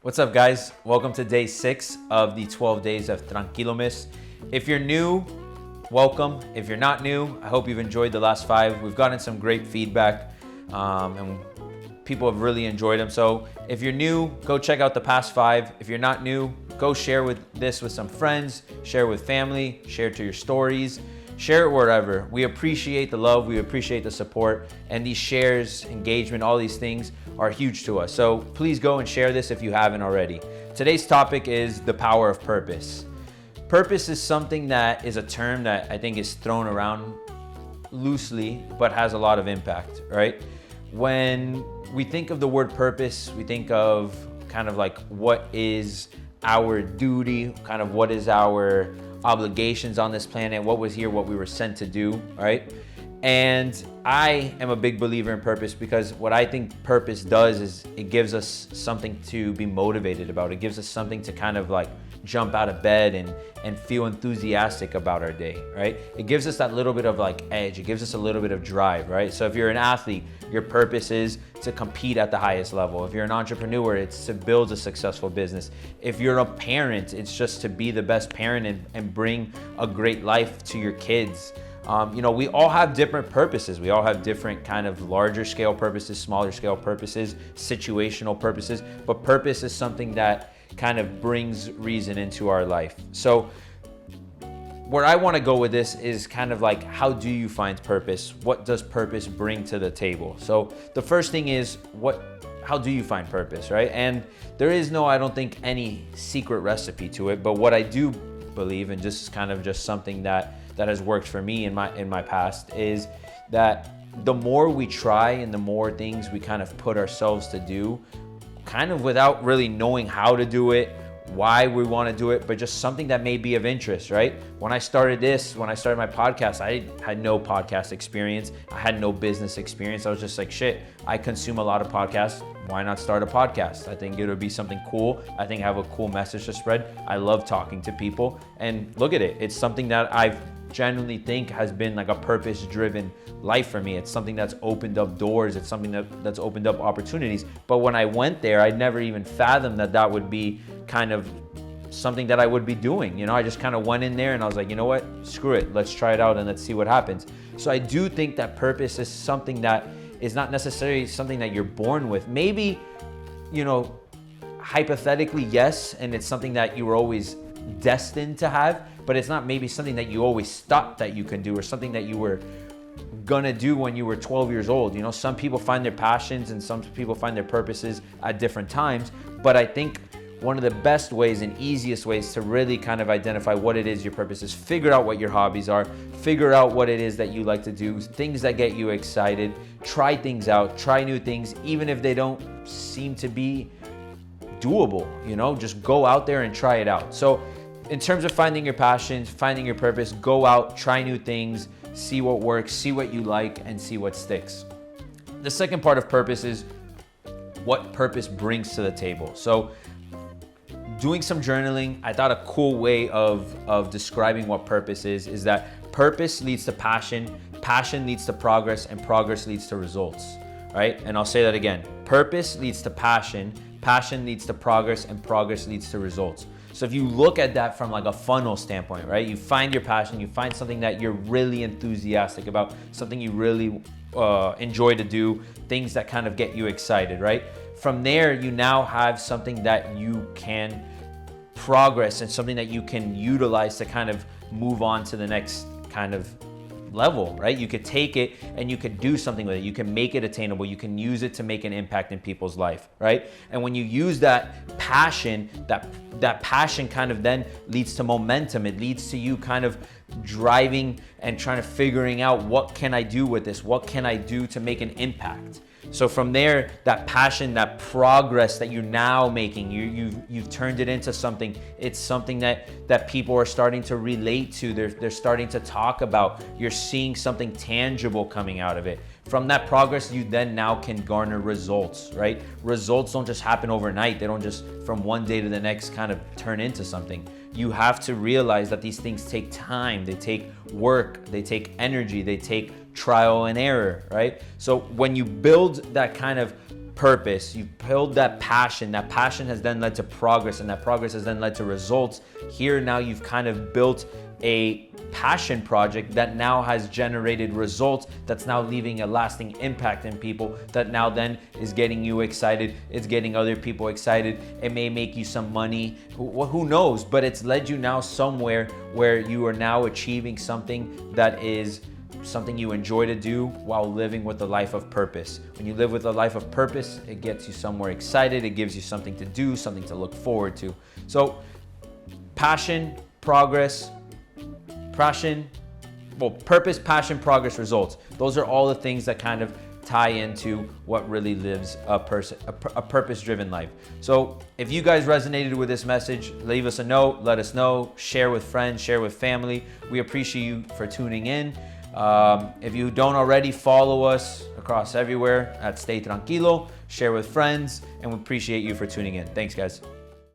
What's up, guys? Welcome to day 6 of the 12 Days of Tranquilomas. If you're new, welcome. If you're not new, I hope you've enjoyed the last 5. We've gotten some great feedback and people have really enjoyed them. So if you're new, go check out the past 5. If you're not new, go share this with some friends, share with family, share to your stories, share it wherever. We appreciate the love, we appreciate the support, and these shares, engagement, all these things are huge to us. So please go and share this if you haven't already. Today's topic is the power of purpose. Purpose is something that is a term that I think is thrown around loosely, but has a lot of impact, right? When we think of the word purpose, we think of kind of like what is our duty, kind of what is our obligations on this planet, what was here, what we were sent to do, right? And I am a big believer in purpose because what I think purpose does is it gives us something to be motivated about. It gives us something to kind of like jump out of bed and feel enthusiastic about our day, right? It gives us that little bit of like edge. It gives us a little bit of drive, right? So if you're an athlete, your purpose is to compete at the highest level. If you're an entrepreneur, it's to build a successful business. If you're a parent, it's just to be the best parent and bring a great life to your kids. We all have different purposes. We all have different kind of larger scale purposes, smaller scale purposes, situational purposes, but purpose is something that kind of brings reason into our life. So where I want to go with this is kind of like, how do you find purpose? What does purpose bring to the table? So the first thing is, how do you find purpose, right? And there is no, I don't think, any secret recipe to it, but what I do believe, and this is kind of just something that has worked for me in my past, is that the more we try and the more things we kind of put ourselves to do, kind of without really knowing how to do it, why we want to do it, but just something that may be of interest, right? When I started my podcast, I had no podcast experience. I had no business experience. I was just like, shit, I consume a lot of podcasts. Why not start a podcast? I think it would be something cool. I think I have a cool message to spread. I love talking to people. And look at it. It's something that I genuinely think has been like a purpose-driven life for me. It's something that's opened up doors. It's something that's opened up opportunities. But when I went there, I never even fathomed that would be kind of something that I would be doing. I just kind of went in there and I was like, you know what? Screw it. Let's try it out and let's see what happens. So I do think that purpose is something that is not necessarily something that you're born with. Maybe, hypothetically, yes, and it's something that you were always destined to have, but it's not maybe something that you always thought that you can do or something that you were gonna do when you were 12 years old. Some people find their passions and some people find their purposes at different times, but I think one of the best ways and easiest ways to really kind of identify what it is your purpose is, figure out what your hobbies are, figure out what it is that you like to do, things that get you excited, try things out, try new things, even if they don't seem to be doable, just go out there and try it out. So in terms of finding your passions, finding your purpose, go out, try new things, see what works, see what you like, and see what sticks. The second part of purpose is what purpose brings to the table. So doing some journaling, I thought a cool way of describing what purpose is that purpose leads to passion, passion leads to progress, and progress leads to results, right? And I'll say that again. Purpose leads to passion, passion leads to progress, and progress leads to results. So if you look at that from like a funnel standpoint, right? You find your passion, you find something that you're really enthusiastic about, something you really enjoy to do, things that kind of get you excited, right? From there, you now have something that you can progress and something that you can utilize to kind of move on to the next kind of level, right? You could take it and you could do something with it. You can make it attainable. You can use it to make an impact in people's life, right? And when you use that passion, that passion kind of then leads to momentum. It leads to you kind of driving and trying to figuring out, what can I do with this? What can I do to make an impact? So from there, that passion, that progress that you're now making, you've turned it into something. It's something that people are starting to relate to. They're starting to talk about. You're seeing something tangible coming out of it. From that progress, you then now can garner results, right? Results don't just happen overnight. They don't just from one day to the next kind of turn into something. You have to realize that these things take time. They take work. They take energy. They take trial and error, right? So when you build that kind of purpose, you build that passion has then led to progress, and that progress has then led to results. Here now you've kind of built a passion project that now has generated results, that's now leaving a lasting impact in people, that now then is getting you excited, it's getting other people excited, it may make you some money, who knows, but it's led you now somewhere where you are now achieving something that is something you enjoy to do while living with a life of purpose. When you live with a life of purpose, it gets you somewhere excited, it gives you something to do, something to look forward to. So passion, progress, purpose, passion, progress, results. Those are all the things that kind of tie into what really lives a purpose-driven life. So if you guys resonated with this message, leave us a note, let us know, share with friends, share with family. We appreciate you for tuning in. If you don't already, follow us across everywhere at Stay Tranquilo, share with friends, and we appreciate you for tuning in. Thanks, guys.